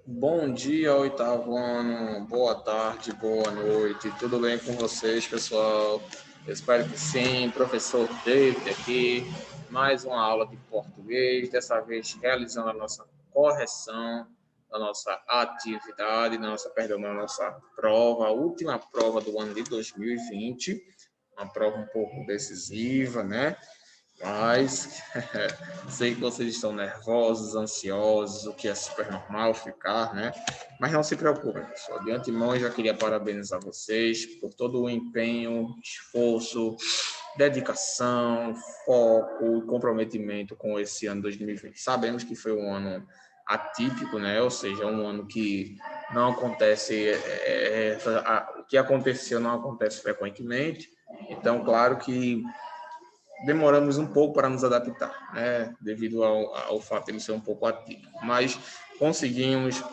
Bom dia, oitavo ano, boa tarde, boa noite, tudo bem com vocês, pessoal? Eu espero que sim, professor David aqui, mais uma aula de português, dessa vez realizando a nossa correção da nossa atividade, da nossa prova, a última prova do ano de 2020, uma prova um pouco decisiva, né? Mas sei que vocês estão nervosos, ansiosos, o que é super normal ficar, né? Mas não se preocupem, pessoal. De antemão, eu já queria parabenizar vocês por todo o empenho, esforço, dedicação, foco e comprometimento com esse ano 2020. Sabemos que foi um ano atípico, né? Ou seja, um ano que não acontece, o que aconteceu não acontece frequentemente. Então, claro que demoramos um pouco para nos adaptar, né? Devido ao fato de ele ser um pouco atípico. Mas conseguimos,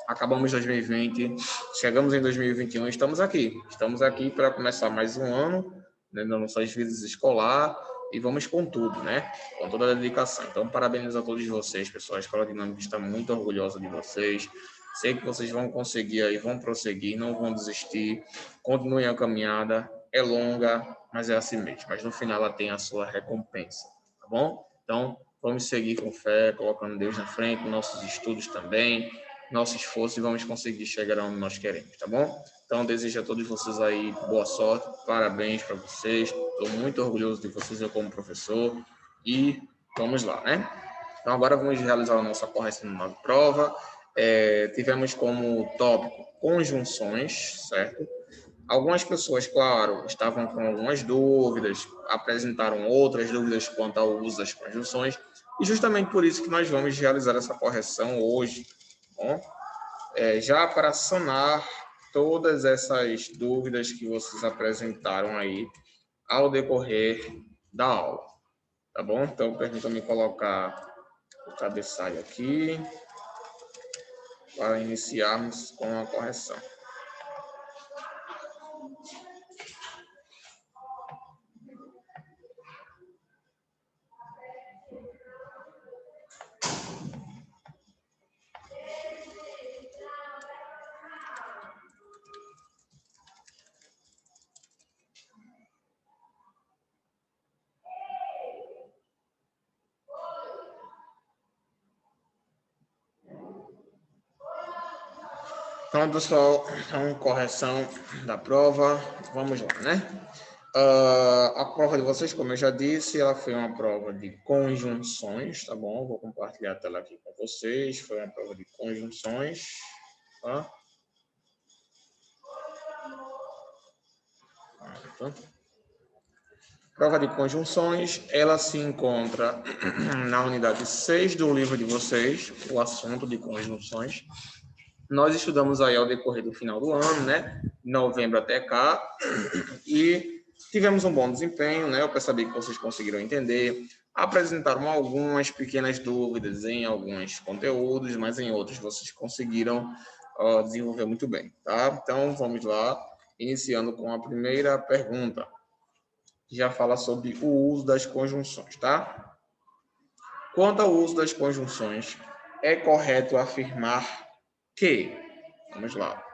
acabamos 2020, chegamos em 2021, estamos aqui. Estamos aqui para começar mais um ano, né, nas nossas vidas escolar e vamos com tudo, né? Com toda a dedicação. Então, parabéns a todos vocês, pessoal. A Escola Dinâmica está muito orgulhosa de vocês. Sei que vocês vão conseguir aí, vão prosseguir, não vão desistir. Continuem a caminhada. É longa, mas é assim mesmo. Mas no final ela tem a sua recompensa, tá bom? Então, vamos seguir com fé, colocando Deus na frente, nossos estudos também, nosso esforço e vamos conseguir chegar onde nós queremos, tá bom? Então, desejo a todos vocês aí boa sorte, parabéns para vocês. Estou muito orgulhoso de vocês, eu como professor. E vamos lá, né? Então, agora vamos realizar a nossa correção de prova. Tivemos como tópico conjunções, certo? Algumas pessoas, claro, estavam com algumas dúvidas, apresentaram outras dúvidas quanto ao uso das conjunções, e justamente por isso que nós vamos realizar essa correção hoje, tá bom? Já para sanar todas essas dúvidas que vocês apresentaram aí ao decorrer da aula, tá bom? Então, permita-me colocar o cabeçalho aqui para iniciarmos com a correção. Então, pessoal, então, correção da prova. Vamos lá, né? A prova de vocês, como eu já disse, ela foi uma prova de conjunções, tá bom? Vou compartilhar a tela aqui com vocês. Foi uma prova de conjunções, tá? Prova de conjunções, ela se encontra na unidade 6 do livro de vocês, o assunto de conjunções. Nós estudamos aí ao decorrer do final do ano, né? Novembro até cá, e tivemos um bom desempenho, né? Eu percebi que vocês conseguiram entender, apresentaram algumas pequenas dúvidas em alguns conteúdos, mas em outros vocês conseguiram desenvolver muito bem, tá? Então, vamos lá, iniciando com a primeira pergunta, que já fala sobre o uso das conjunções, tá? Quanto ao uso das conjunções, é correto afirmar que, vamos lá,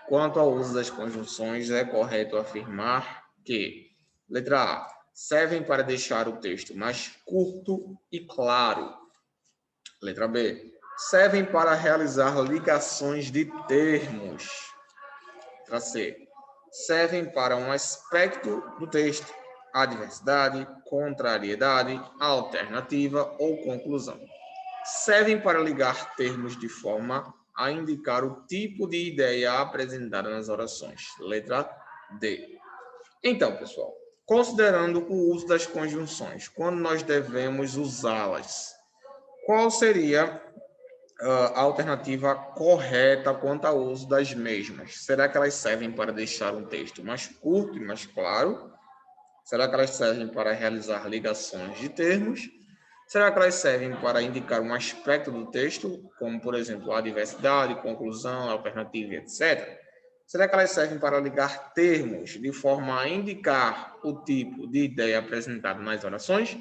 quanto ao uso das conjunções, é correto afirmar que, letra A, servem para deixar o texto mais curto e claro. Letra B, servem para realizar ligações de termos. Letra C, servem para um aspecto do texto, adversidade, contrariedade, alternativa ou conclusão. Servem para ligar termos de forma a indicar o tipo de ideia apresentada nas orações. Letra D. Então, pessoal, considerando o uso das conjunções, quando nós devemos usá-las, qual seria a alternativa correta quanto ao uso das mesmas? Será que elas servem para deixar um texto mais curto e mais claro? Será que elas servem para realizar ligações de termos? Será que elas servem para indicar um aspecto do texto, como, por exemplo, a diversidade, conclusão, alternativa, etc.? Será que elas servem para ligar termos de forma a indicar o tipo de ideia apresentada nas orações?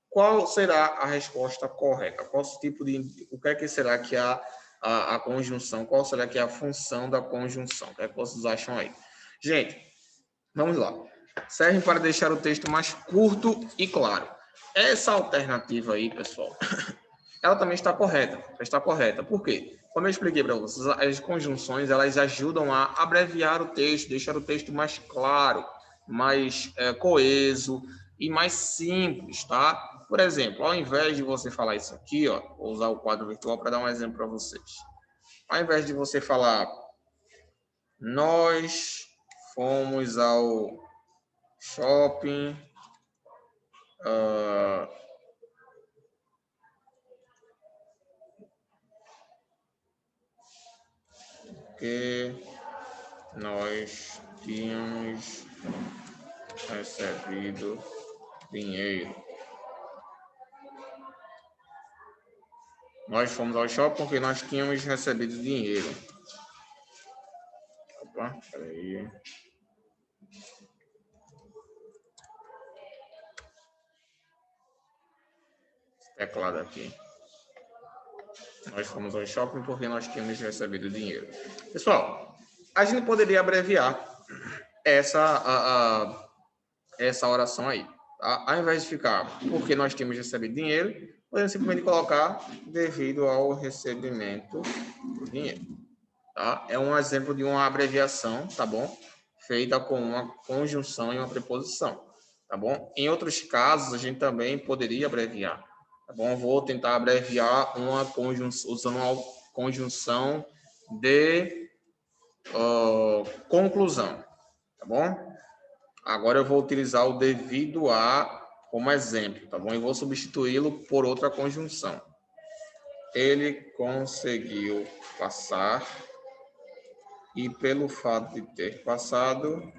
Qual será a resposta correta? O que é que será que a a conjunção? Qual será que é a função da conjunção? O que é que vocês acham aí? Gente, vamos lá. Servem para deixar o texto mais curto e claro. Essa alternativa aí, pessoal, ela também está correta. Está correta. Por quê? Como eu expliquei para vocês, as conjunções elas ajudam a abreviar o texto, deixar o texto mais claro, mais coeso e mais simples, tá? Por exemplo, ao invés de você falar isso aqui, ó, vou usar o quadro virtual para dar um exemplo para vocês. Ao invés de você falar, nós fomos ao shopping, que nós tínhamos recebido dinheiro. Nós fomos ao shopping porque nós tínhamos recebido dinheiro. Opa, peraí. Teclado aqui. Nós fomos ao shopping porque nós tínhamos recebido dinheiro. Pessoal, a gente poderia abreviar essa oração aí. Tá? Ao invés de ficar porque nós tínhamos recebido dinheiro, podemos simplesmente colocar devido ao recebimento do dinheiro. Tá? É um exemplo de uma abreviação, tá bom? Feita com uma conjunção e uma preposição, tá bom? Em outros casos, a gente também poderia abreviar, tá bom? Vou tentar abreviar uma conjunção, usando uma conjunção de conclusão, tá bom? Agora eu vou utilizar o devido a como exemplo, tá bom? E vou substituí-lo por outra conjunção. Ele conseguiu passar e pelo fato de ter passado,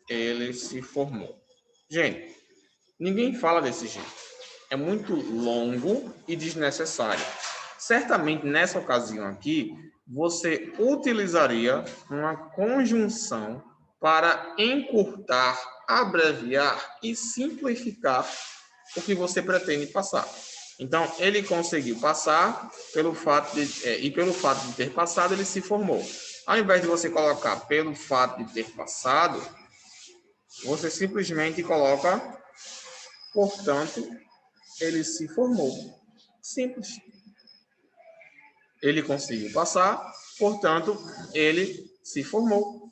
ele se formou. Gente, ninguém fala desse jeito. É muito longo e desnecessário. Certamente, nessa ocasião aqui, você utilizaria uma conjunção para encurtar, abreviar e simplificar o que você pretende passar. Então, ele conseguiu passar pelo fato de ter passado, ele se formou. Ao invés de você colocar pelo fato de ter passado, você simplesmente coloca, portanto, ele se formou. Simples. Ele conseguiu passar, portanto, ele se formou.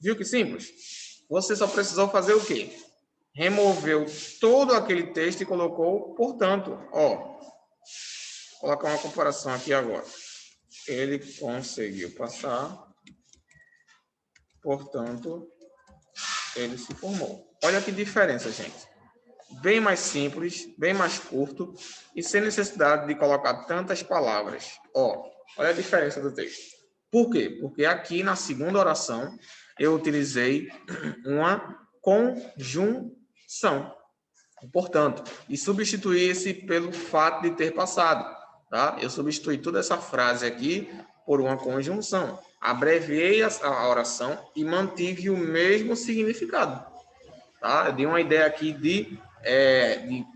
Viu que simples? Você só precisou fazer o quê? Removeu todo aquele texto e colocou, portanto, ó. Vou colocar uma comparação aqui agora. Ele conseguiu passar, portanto, ele se formou. Olha que diferença, gente. Bem mais simples, bem mais curto e sem necessidade de colocar tantas palavras. Ó, olha a diferença do texto. Por quê? Porque aqui na segunda oração eu utilizei uma conjunção. Portanto, e substituí esse pelo fato de ter passado. Tá? Eu substituí toda essa frase aqui por uma conjunção. Abreviei a oração e mantive o mesmo significado. Tá? Eu dei uma ideia aqui de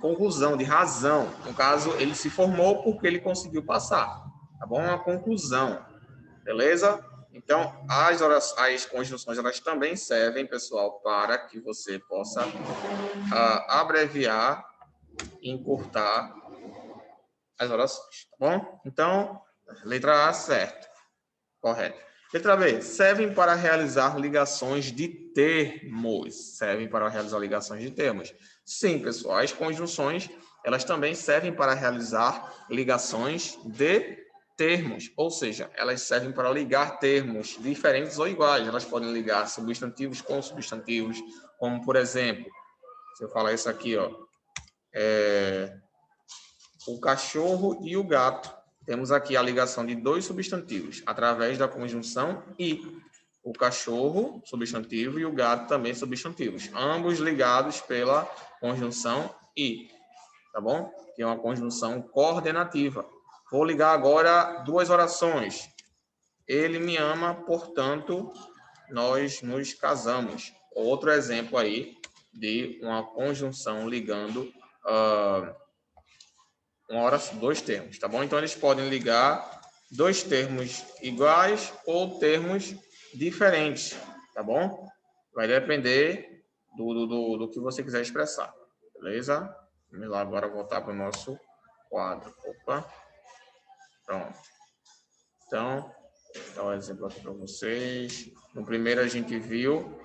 conclusão, de razão. No caso, ele se formou porque ele conseguiu passar. Tá bom? Uma conclusão. Beleza? Então, as conjunções elas também servem, pessoal, para que você possa abreviar e encurtar as orações, tá bom? Então, letra A, certo. Correto. Letra B, servem para realizar ligações de termos. Servem para realizar ligações de termos. Sim, pessoal, as conjunções, elas também servem para realizar ligações de termos, ou seja, elas servem para ligar termos diferentes ou iguais. Elas podem ligar substantivos com substantivos, como, por exemplo, se eu falar isso aqui, ó, o cachorro e o gato. Temos aqui a ligação de dois substantivos, através da conjunção e. O cachorro, substantivo, e o gato também substantivos. Ambos ligados pela conjunção e. Tá bom? Que é uma conjunção coordenativa. Vou ligar agora duas orações. Ele me ama, portanto, nós nos casamos. Outro exemplo aí de uma conjunção ligando dois termos, tá bom? Então, eles podem ligar dois termos iguais ou termos diferentes, tá bom? Vai depender do que você quiser expressar, beleza? Vamos lá agora voltar para o nosso quadro. Opa, pronto. Então, vou dar um exemplo aqui para vocês. No primeiro a gente viu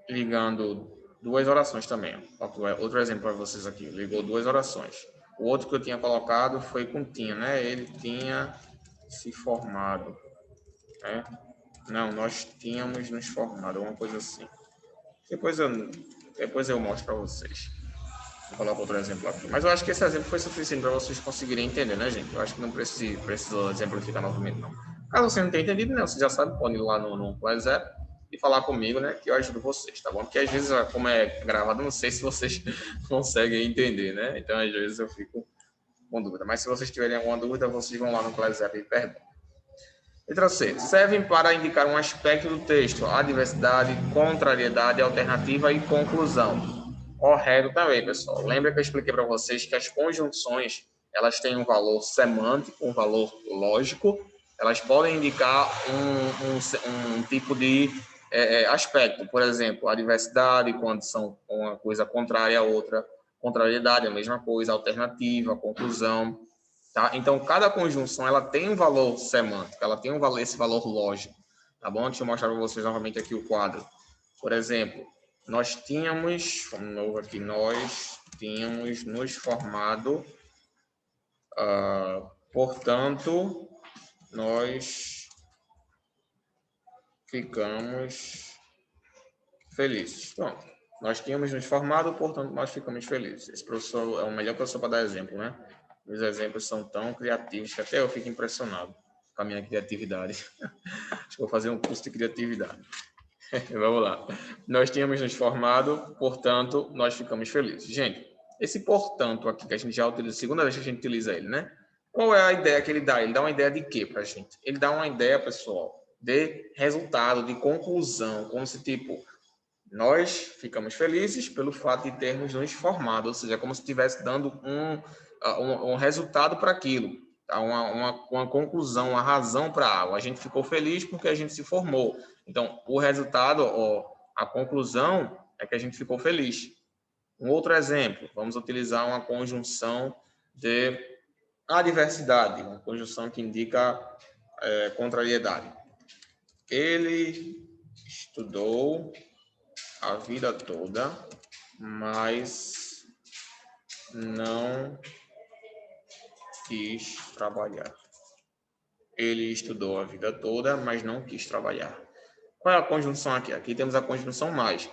ligando duas orações também. Outro exemplo para vocês aqui. Ligou duas orações. O outro que eu tinha colocado foi com tinha, né? Ele tinha se formado, né? Não, nós tínhamos nos formado, alguma coisa assim. Depois eu mostro para vocês. Vou colocar outro exemplo aqui. Mas eu acho que esse exemplo foi suficiente para vocês conseguirem entender, né, gente? Eu acho que não precisou exemplificar novamente, não. Caso você não tenha entendido, né, você já sabe, pode ir lá no WhatsApp e falar comigo, né, que eu ajudo vocês, tá bom? Porque às vezes, como é gravado, não sei se vocês conseguem entender, né? Então, às vezes eu fico com dúvida. Mas se vocês tiverem alguma dúvida, vocês vão lá no WhatsApp e perguntam. Letra C. Servem para indicar um aspecto do texto, adversidade, contrariedade, alternativa e conclusão. Correto também, pessoal. Lembra que eu expliquei para vocês que as conjunções elas têm um valor semântico, um valor lógico. Elas podem indicar um tipo de aspecto. Por exemplo, adversidade, quando são uma coisa contrária à outra. Contrariedade, a mesma coisa. Alternativa, conclusão. Tá? Então, cada conjunção ela tem um valor semântico, ela tem esse valor lógico. Tá bom? Deixa eu mostrar para vocês novamente aqui o quadro. Por exemplo, nós tínhamos, vamos novo aqui, nós tínhamos nos formado, portanto, nós ficamos felizes. Pronto. Nós tínhamos nos formado, portanto, nós ficamos felizes. Esse professor é o melhor professor para dar exemplo, né? Os exemplos são tão criativos que até eu fico impressionado com a minha criatividade. Acho que vou fazer um curso de criatividade. Vamos lá. Nós tínhamos nos formado, portanto, nós ficamos felizes. Gente, esse portanto aqui que a gente já utiliza, segunda vez que a gente utiliza ele, né? Qual é a ideia que ele dá? Ele dá uma ideia de quê para a gente? Ele dá uma ideia, pessoal, de resultado, de conclusão, como se tipo, nós ficamos felizes pelo fato de termos nos formado, ou seja, como se estivesse dando um resultado para aquilo, tá? uma conclusão, uma razão para algo. A gente ficou feliz porque a gente se formou. Então, o resultado, a conclusão é que a gente ficou feliz. Um outro exemplo, vamos utilizar uma conjunção de adversidade, uma conjunção que indica contrariedade. Ele estudou a vida toda, mas não quis trabalhar. Ele estudou a vida toda, mas não quis trabalhar. Qual é a conjunção aqui? Aqui temos a conjunção mais.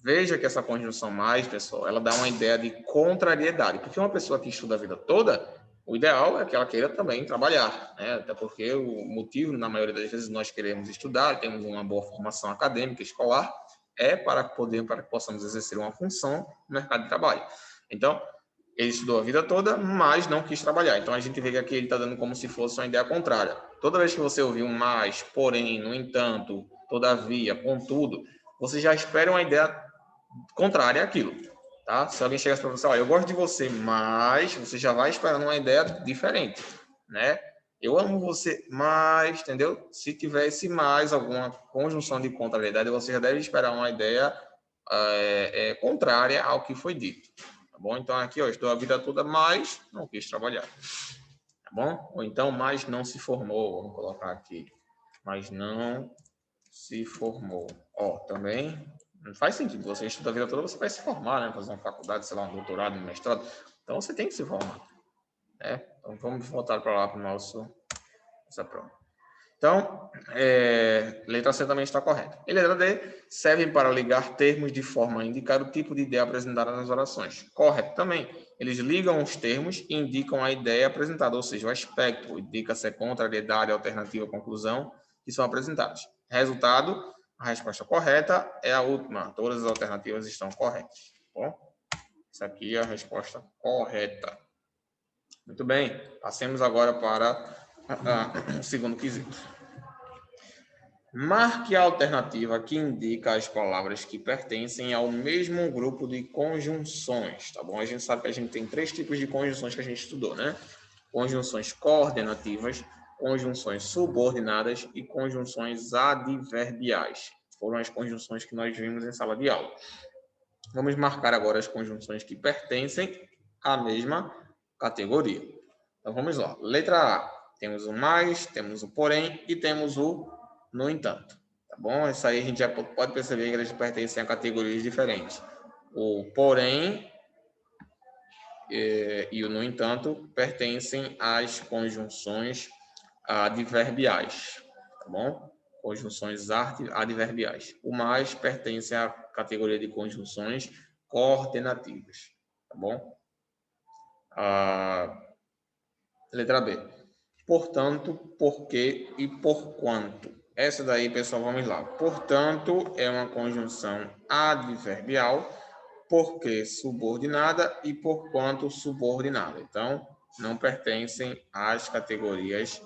Veja que essa conjunção mais, pessoal, ela dá uma ideia de contrariedade. Porque uma pessoa que estuda a vida toda, o ideal é que ela queira também trabalhar, né? Até porque o motivo, na maioria das vezes, nós queremos estudar, temos uma boa formação acadêmica, escolar, para que possamos exercer uma função no mercado de trabalho. Então, ele estudou a vida toda, mas não quis trabalhar. Então, a gente vê que aqui ele está dando como se fosse uma ideia contrária. Toda vez que você ouvir um mais, porém, no entanto, todavia, contudo, você já espera uma ideia contrária àquilo. Tá? Se alguém chegar para você, eu gosto de você, mas você já vai esperando uma ideia diferente, né? Eu amo você, mas, entendeu? Se tiver esse mais, alguma conjunção de contrariedade, você já deve esperar uma ideia contrária ao que foi dito. Tá bom? Então, aqui, estou a vida toda, mas não quis trabalhar. Tá bom? Ou então, mas não se formou. Vamos colocar aqui. Mas não se formou. Também não faz sentido. Você estuda a vida toda, você vai se formar, né? Fazer uma faculdade, sei lá, um doutorado, um mestrado. Então, você tem que se formar. Né? Então, vamos voltar para lá para nossa prova. Então, letra C também está correta. E letra D, servem para ligar termos de forma a indicar o tipo de ideia apresentada nas orações. Correto também. Eles ligam os termos e indicam a ideia apresentada, ou seja, o aspecto, indica se é contrariedade, alternativa, conclusão, que são apresentados. Resultado, a resposta correta é a última. Todas as alternativas estão corretas. Bom, essa aqui é a resposta correta. Muito bem, passemos agora para o segundo quesito. Marque a alternativa que indica as palavras que pertencem ao mesmo grupo de conjunções, tá bom? A gente sabe que a gente tem 3 tipos de conjunções que a gente estudou, né? Conjunções coordenativas, conjunções subordinadas e conjunções adverbiais. Foram as conjunções que nós vimos em sala de aula. Vamos marcar agora as conjunções que pertencem à mesma categoria. Então, vamos lá. Letra A. Temos o mais, temos o porém e temos o no entanto. Tá bom? Isso aí a gente já pode perceber que eles pertencem a categorias diferentes. O porém e o no entanto pertencem às conjunções adverbiais. Tá bom? Conjunções adverbiais. O mais pertence à categoria de conjunções coordenativas. Tá bom? Letra B. Portanto, porque e por quanto. Essa daí, pessoal, vamos lá. Portanto, é uma conjunção adverbial, porque subordinada e por quanto subordinada. Então, não pertencem às categorias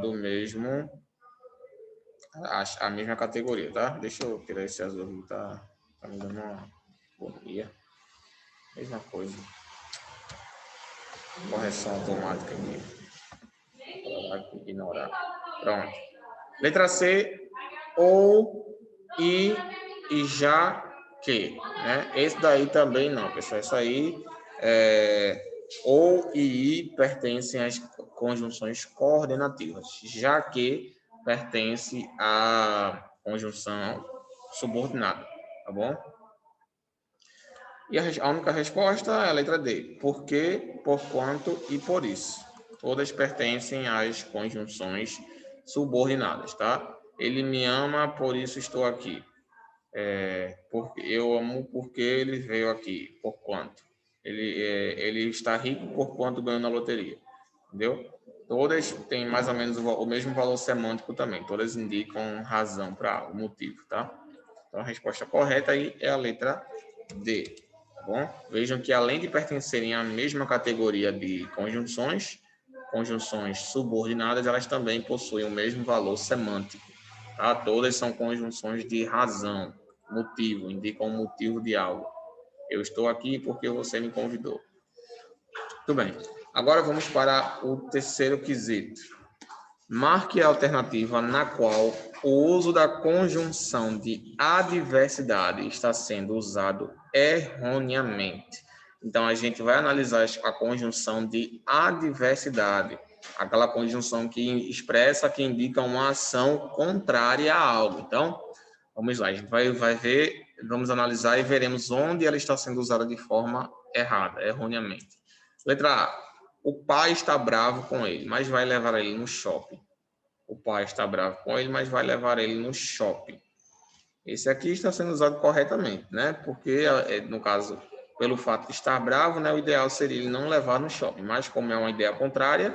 do mesmo, a mesma categoria, tá? Deixa eu tirar esse azul aqui, tá me dando uma agonia. Mesma coisa. Correção automática aqui. Ignorar. Pronto. Letra C, ou, e já que. Né? Esse daí também não, pessoal. Isso aí, ou e pertencem às conjunções coordenativas, já que pertence à conjunção subordinada. Tá bom? E a única resposta é a letra D. Por quê, por quanto e por isso. Todas pertencem às conjunções subordinadas, tá? Ele me ama, por isso estou aqui. Porque eu amo porque ele veio aqui. Por quanto? Ele está rico por quanto ganhou na loteria. Entendeu? Todas têm mais ou menos o mesmo valor semântico também. Todas indicam razão para o motivo, tá? Então a resposta correta aí é a letra D. Tá bom? Vejam que além de pertencerem à mesma categoria de conjunções subordinadas, elas também possuem o mesmo valor semântico. Tá? Todas são conjunções de razão, motivo, indicam o motivo de algo. Eu estou aqui porque você me convidou. Tudo bem. Agora vamos para o terceiro quesito. Marque a alternativa na qual o uso da conjunção de adversidade está sendo usado erroneamente. Então, a gente vai analisar a conjunção de adversidade, aquela conjunção que expressa, que indica uma ação contrária a algo. Então, vamos lá, a gente vai ver, vamos analisar e veremos onde ela está sendo usada de forma errada, erroneamente. Letra A. O pai está bravo com ele, mas vai levar ele no shopping. O pai está bravo com ele, mas vai levar ele no shopping. Esse aqui está sendo usado corretamente, né? Porque, no caso, pelo fato de estar bravo, né, o ideal seria ele não levar no shopping. Mas, como é uma ideia contrária,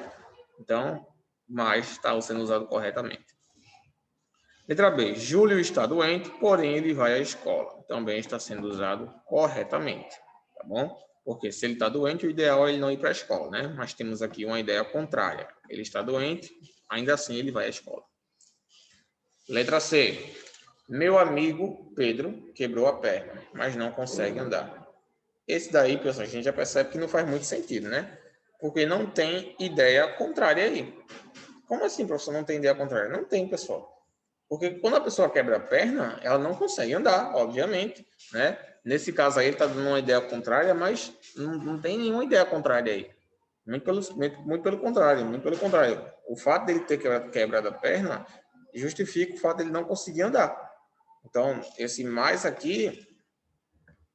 então, mais está sendo usado corretamente. Letra B. Júlio está doente, porém ele vai à escola. Também está sendo usado corretamente, tá bom? Porque se ele está doente, o ideal é ele não ir para a escola, né? Mas temos aqui uma ideia contrária. Ele está doente, ainda assim ele vai à escola. Letra C. Meu amigo Pedro quebrou a perna, mas não consegue andar. Esse daí, pessoal, a gente já percebe que não faz muito sentido, né? Porque não tem ideia contrária aí. Como assim, professor, não tem ideia contrária? Não tem, pessoal. Porque quando a pessoa quebra a perna, ela não consegue andar, obviamente, né? Nesse caso aí, ele está dando uma ideia contrária, mas não tem nenhuma ideia contrária aí. Muito pelo contrário, muito pelo contrário. O fato dele ter quebrado a perna justifica o fato dele não conseguir andar. Então, esse mais aqui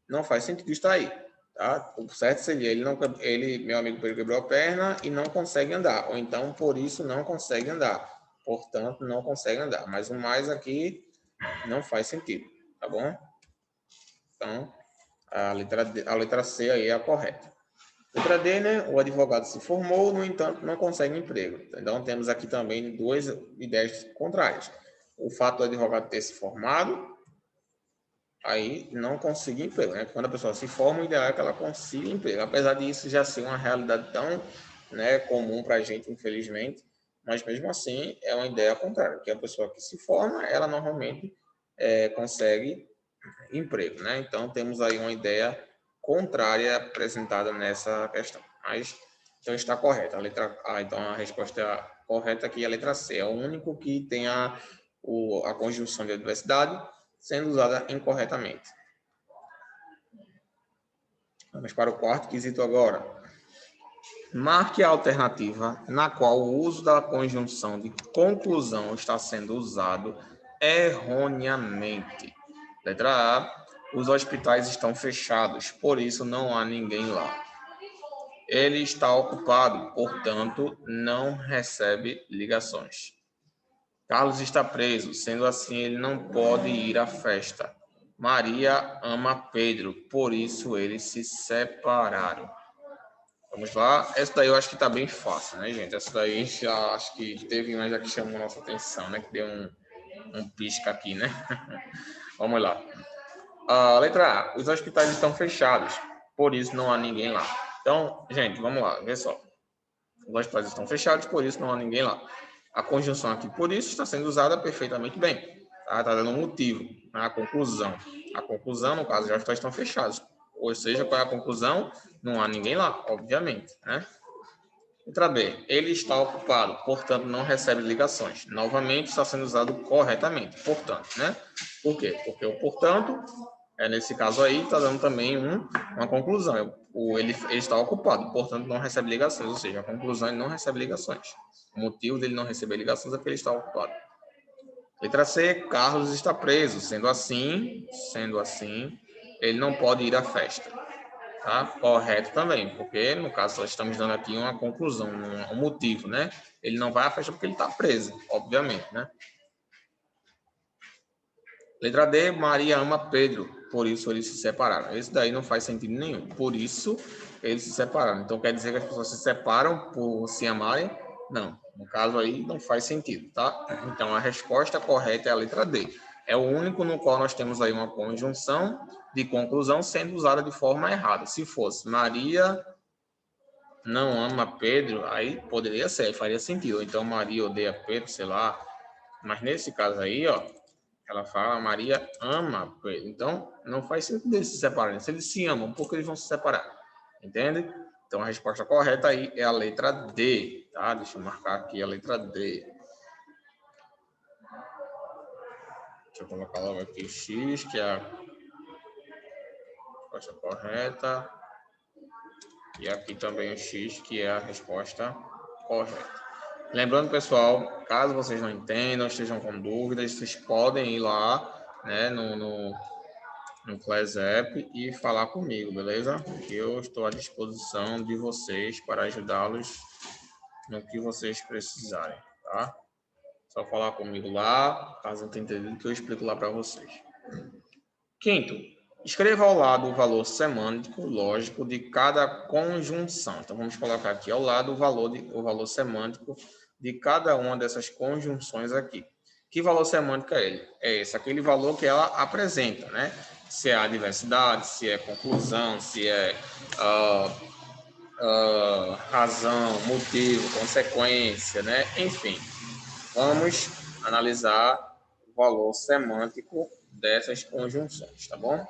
não faz sentido estar aí. Tá? O certo seria meu amigo Pedro quebrou a perna e não consegue andar. Ou então, por isso, não consegue andar. Portanto, não consegue andar. Mas o mais aqui não faz sentido, tá bom? Então, a letra C aí é a correta. Letra D, né? O advogado se formou, no entanto, não consegue emprego. Então, temos aqui também duas ideias contrárias. O fato do advogado ter se formado, aí não conseguir emprego, né? Quando a pessoa se forma, o ideal é que ela consiga emprego. Apesar disso já ser uma realidade tão, né, comum para a gente, infelizmente, mas mesmo assim é uma ideia contrária, que a pessoa que se forma, ela normalmente consegue emprego, né? Então temos aí uma ideia contrária apresentada nessa questão. Mas então está correta a letra A. Então a resposta correta aqui é a letra C. É o único que tem a conjunção de adversidade sendo usada incorretamente. Vamos para o quarto quesito agora. Marque a alternativa na qual o uso da conjunção de conclusão está sendo usado erroneamente. Letra A. Os hospitais estão fechados, por isso não há ninguém lá. Ele está ocupado, portanto, não recebe ligações. Carlos está preso, sendo assim, ele não pode ir à festa. Maria ama Pedro, por isso eles se separaram. Vamos lá. Essa daí eu acho que tá bem fácil, né, gente? Essa daí já acho que teve uma já que chamou nossa atenção, né? Que deu um pisca aqui, né? Vamos lá. A letra A. Os hospitais estão fechados, por isso não há ninguém lá. Então, gente, vamos lá, vê só. Os hospitais estão fechados, por isso não há ninguém lá. A conjunção aqui, por isso, está sendo usada perfeitamente bem. Tá dando um motivo, a conclusão. A conclusão, no caso, os hospitais estão fechados. Ou seja, qual é a conclusão? Não há ninguém lá, obviamente, né? Letra B. Ele está ocupado, portanto, não recebe ligações. Novamente, está sendo usado corretamente. Portanto, né? Por quê? Porque o portanto, nesse caso aí, está dando também uma conclusão. Ele está ocupado, portanto, não recebe ligações. Ou seja, a conclusão, ele não recebe ligações. O motivo dele não receber ligações é porque ele está ocupado. Letra C. Carlos está preso. Sendo assim, ele não pode ir à festa. Tá? Correto também, porque no caso nós estamos dando aqui uma conclusão, um motivo, né? Ele não vai à festa porque ele está preso, obviamente, né? Letra D, Maria ama Pedro, por isso eles se separaram. Esse daí não faz sentido nenhum, por isso eles se separaram. Então quer dizer que as pessoas se separam por se amarem? Não, no caso aí não faz sentido, tá? Então a resposta correta é a letra D. É o único no qual nós temos aí uma conjunção de conclusão sendo usada de forma errada. Se fosse Maria não ama Pedro, aí poderia ser, faria sentido. Então Maria odeia Pedro, sei lá. Mas nesse caso aí, ó, ela fala Maria ama Pedro. Então não faz sentido eles se separarem. Se eles se amam, por que eles vão se separar? Entende? Então a resposta correta aí é a letra D, tá? Deixa eu marcar aqui a letra D. Deixa eu colocar logo aqui X, que é a resposta correta. E aqui também o X, que é a resposta correta. Lembrando, pessoal, caso vocês não entendam, estejam com dúvidas, vocês podem ir lá, né, no Class App e falar comigo, beleza? Eu estou à disposição de vocês para ajudá-los no que vocês precisarem, tá? Só falar comigo lá, caso não tenha entendido, que eu explico lá para vocês. Quinto, escreva ao lado o valor semântico lógico de cada conjunção. Então, vamos colocar aqui ao lado o valor semântico de cada uma dessas conjunções aqui. Que valor semântico é ele? É esse, aquele valor que ela apresenta, né? Se é adversidade, se é conclusão, se é razão, motivo, consequência, né? Enfim, vamos analisar o valor semântico dessas conjunções, tá bom?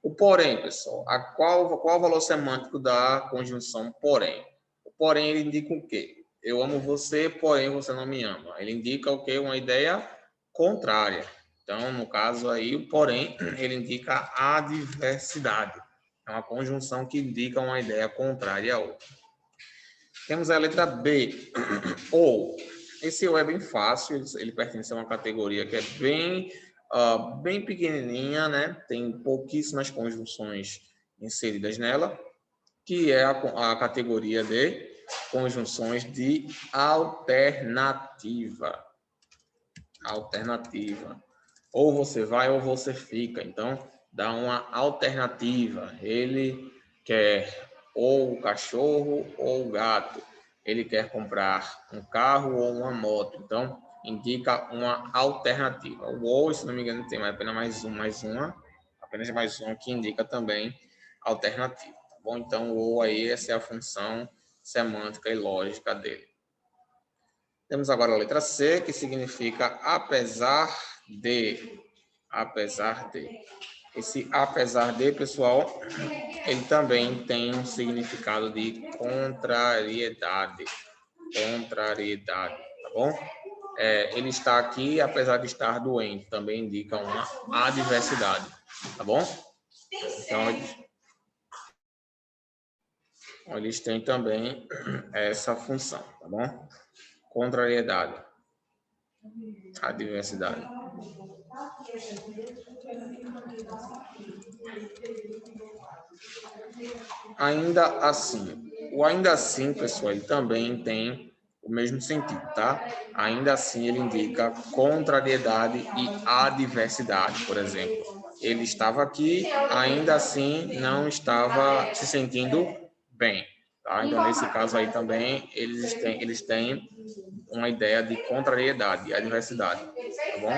O porém, pessoal, qual o valor semântico da conjunção porém? O porém, ele indica o quê? Eu amo você, porém você não me ama. Ele indica o quê? Uma ideia contrária. Então, no caso aí, o porém, ele indica a adversidade. É uma conjunção que indica uma ideia contrária a outra. Temos a letra B, ou. Esse ou é bem fácil, ele pertence a uma categoria que é bem pequenininha, né? Tem pouquíssimas conjunções inseridas nela, que é a categoria de conjunções de alternativa. Alternativa. Ou você vai ou você fica. Então, dá uma alternativa. Ele quer ou o cachorro ou o gato. Ele quer comprar um carro ou uma moto. Então, indica uma alternativa. O ou, se não me engano, tem apenas mais uma que indica também alternativa. Tá bom? Então, o ou aí, essa é a função semântica e lógica dele. Temos agora a letra C, que significa apesar de. Apesar de. Esse apesar de, pessoal, ele também tem um significado de contrariedade. Contrariedade, tá bom? Ele está aqui, apesar de estar doente, também indica uma adversidade, tá bom? Então, eles têm também essa função, tá bom? Contrariedade, adversidade. Ainda assim. O ainda assim, pessoal, ele também tem o mesmo sentido, tá? Ainda assim, ele indica contrariedade e adversidade, por exemplo. Ele estava aqui, ainda assim não estava se sentindo bem, tá? Então, nesse caso aí também, eles têm uma ideia de contrariedade e adversidade, tá bom?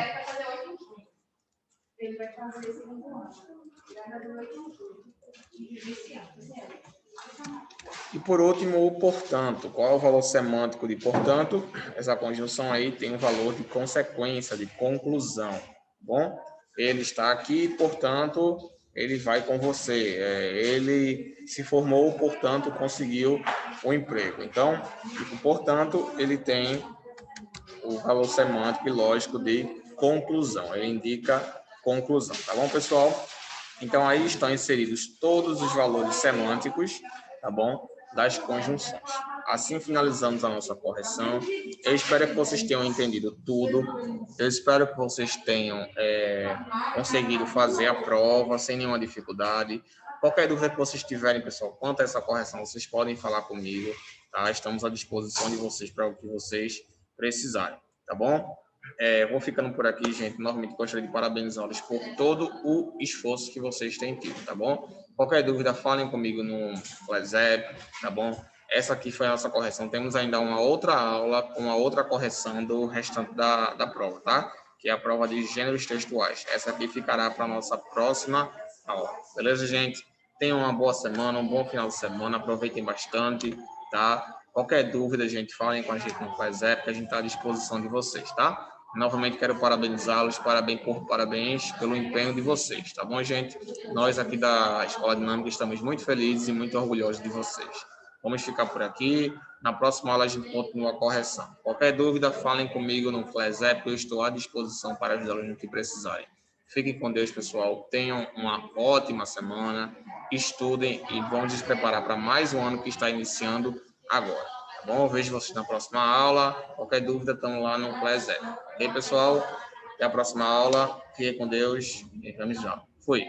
E por último, o portanto. Qual é o valor semântico de portanto? Essa conjunção aí tem um valor de consequência, de conclusão. Bom, ele está aqui, portanto, ele vai com você. Ele se formou, portanto, conseguiu o emprego. Então, portanto, ele tem o valor semântico e lógico de conclusão. Ele indica conclusão. Tá bom, pessoal? Então, aí estão inseridos todos os valores semânticos, tá bom? Das conjunções. Assim finalizamos a nossa correção. Eu espero que vocês tenham entendido tudo. Eu espero que vocês tenham conseguido fazer a prova sem nenhuma dificuldade. Qualquer dúvida que vocês tiverem, pessoal, quanto a essa correção, vocês podem falar comigo, tá? Estamos à disposição de vocês para o que vocês precisarem, tá bom? Vou ficando por aqui, gente. Novamente gostaria de parabenizá-los por todo o esforço que vocês têm tido, tá bom? Qualquer dúvida, falem comigo no WhatsApp, tá bom? Essa aqui foi a nossa correção. Temos ainda uma outra aula, uma outra correção do restante da prova, tá? Que é a prova de gêneros textuais. Essa aqui ficará para a nossa próxima aula. Beleza, gente? Tenham uma boa semana, um bom final de semana. Aproveitem bastante, tá? Qualquer dúvida, gente, falem com a gente no WhatsApp, que a gente está à disposição de vocês, tá? Novamente quero parabenizá-los, parabéns pelo empenho de vocês, tá bom, gente? Nós aqui da Escola Dinâmica estamos muito felizes e muito orgulhosos de vocês. Vamos ficar por aqui. Na próxima aula a gente continua a correção. Qualquer dúvida, falem comigo no WhatsApp, eu estou à disposição para ajudá-los no que precisarem. Fiquem com Deus, pessoal. Tenham uma ótima semana. Estudem e vamos nos preparar para mais um ano que está iniciando agora. Tá bom? Eu vejo vocês na próxima aula. Qualquer dúvida, estamos lá no WhatsApp. Ok, pessoal? Até a próxima aula. Fiquem com Deus e vamos lá. Fui.